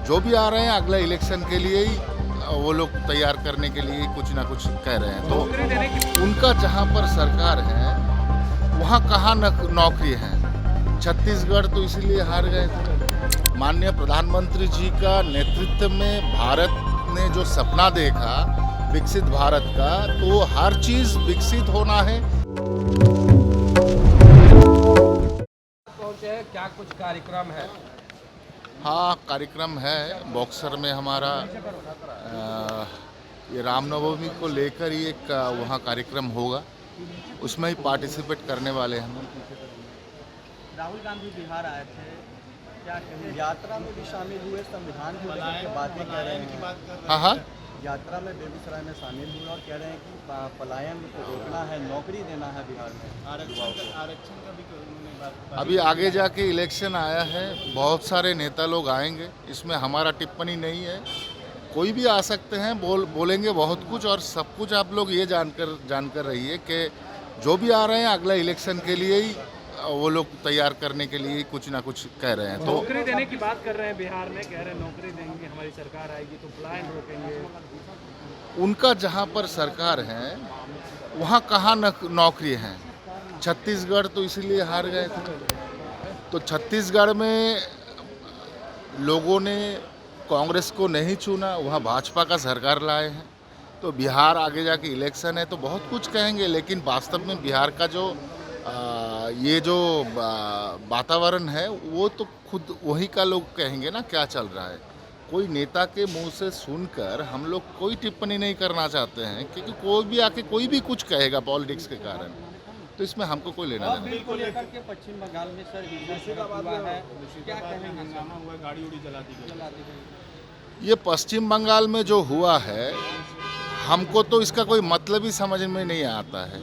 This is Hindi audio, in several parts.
जो भी आ रहे हैं अगले इलेक्शन के लिए ही वो लोग तैयार करने के लिए कुछ ना कुछ कह रहे हैं। तो उनका जहाँ पर सरकार है वहाँ कहाँ नौकरी है। छत्तीसगढ़ तो इसलिए हार गए थे। माननीय प्रधानमंत्री जी का नेतृत्व में भारत ने जो सपना देखा विकसित भारत का, तो हर चीज विकसित होना है। पहुंचे क्या कुछ कार्यक्रम है? हाँ, कार्यक्रम है। बॉक्सर में हमारा ये रामनवमी को लेकर ही एक वहाँ कार्यक्रम होगा, उसमें ही पार्टिसिपेट करने वाले हैं। राहुल गांधी बिहार आए थे, क्या कहें, यात्रा में भी शामिल हुए, संविधान को लेकर के बातें कर रहे हैं। हाँ, यात्रा में बेगूसराय में शामिल हुए और कह रहे हैं कि पलायन को रोकना है, नौकरी देना है बिहार में। आरक्षण का भी उन्होंने बात। अभी आगे जाके इलेक्शन आया है, बहुत सारे नेता लोग आएंगे, इसमें हमारा टिप्पणी नहीं है। कोई भी आ सकते हैं, बोलेंगे बहुत कुछ, और सब कुछ आप लोग ये जानकर रहिए कि जो भी आ रहे हैं अगले इलेक्शन के लिए ही वो लोग तैयार करने के लिए कुछ ना कुछ कह रहे हैं। तो नौकरी देने की बात कर रहे हैं बिहार में, कह रहे हैं नौकरी देंगे, हमारी सरकार आएगी तो पलायन रोकेंगे। उनका जहाँ पर सरकार है वहाँ कहाँ नौकरी है। छत्तीसगढ़ तो इसलिए हार गए थे। तो छत्तीसगढ़ में लोगों ने कांग्रेस को नहीं चुना, वहाँ भाजपा का सरकार लाए हैं। तो बिहार आगे जाके इलेक्शन है तो बहुत कुछ कहेंगे, लेकिन वास्तव में बिहार का जो ये जो वातावरण है वो तो खुद वही का लोग कहेंगे ना क्या चल रहा है। कोई नेता के मुंह से सुनकर हम लोग कोई टिप्पणी नहीं करना चाहते हैं, क्योंकि कोई भी आके कोई भी कुछ कहेगा पॉलिटिक्स के कारण, तो इसमें हमको कोई लेना नहीं। बिल को लेकर के पश्चिम बंगाल में सर हुआ है, क्या कहेंगे? हंगामा हुआ, गाड़ी उड़ी जला दी गई। ये पश्चिम बंगाल में जो हुआ है हमको तो इसका कोई मतलब ही समझ में नहीं आता है।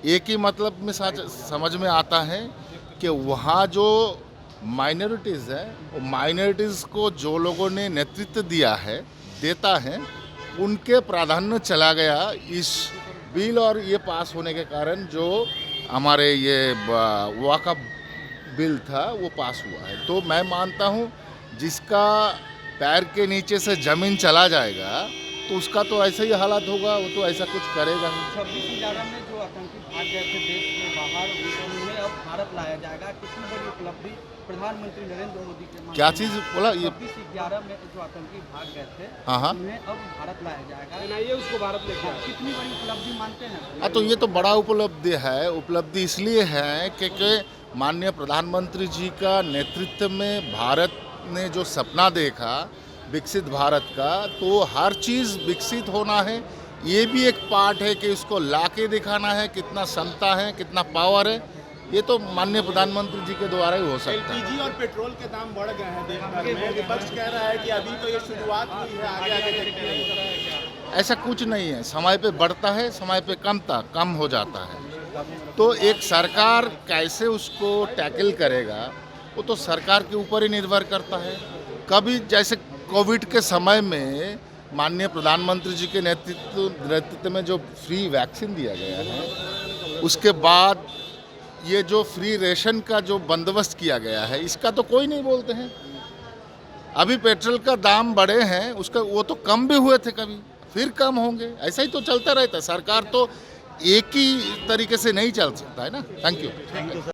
एक ही मतलब में समझ में आता है कि वहाँ जो माइनॉरिटीज़ है, वो माइनॉरिटीज़ को जो लोगों ने नेतृत्व दिया है, देता है, उनके प्राधान्य चला गया इस बिल, और ये पास होने के कारण जो हमारे ये वाक़ा बिल था वो पास हुआ है। तो मैं मानता हूँ जिसका पैर के नीचे से ज़मीन चला जाएगा तो उसका तो ऐसा ही हालत होगा, वो तो ऐसा कुछ करेगा ही। 26/11 में जो आतंकी भाग गए थे देश के बाहर, उन्हें अब भारत लाया जाएगा। कितनी बड़ी उपलब्धि प्रधानमंत्री नरेंद्र मोदी के। क्या चीज़ बोला? ये 26/11 में जो आतंकी भाग गए थे, हाँ, उन्हें अब भारत लाया जाएगा। एनआईए उसको भारत लेके आया। कितनी बड़ी उपलब्धि मानते हैं? हाँ, तो ये तो बड़ा उपलब्धि है। उपलब्धि इसलिए है क्योंकि माननीय प्रधानमंत्री जी का नेतृत्व में भारत ने जो सपना देखा विकसित भारत का, तो हर चीज़ विकसित होना है। ये भी एक पार्ट है कि इसको लाके दिखाना है, कितना क्षमता है, कितना पावर है। ये तो माननीय प्रधानमंत्री जी के द्वारा ही हो सकता है। एलपीजी और पेट्रोल के दाम बढ़ गए हैं देश भर में। विपक्ष कह रहा है कि अभी तो ये शुरुआत हुई है, आगे आगे देखते हैं। ऐसा कुछ नहीं है, समय पे बढ़ता है, समय पे कम हो जाता है। तो एक सरकार कैसे उसको टैकल करेगा वो तो सरकार के ऊपर ही निर्भर करता है। कभी जैसे कोविड के समय में माननीय प्रधानमंत्री जी के नेतृत्व में जो फ्री वैक्सीन दिया गया है, उसके बाद ये जो फ्री रेशन का जो बंदोबस्त किया गया है, इसका तो कोई नहीं बोलते हैं। अभी पेट्रोल का दाम बढ़े हैं, उसका वो तो कम भी हुए थे, कभी फिर कम होंगे, ऐसा ही तो चलता रहता है। सरकार तो एक ही तरीके से नहीं चल सकता है ना। Thank you.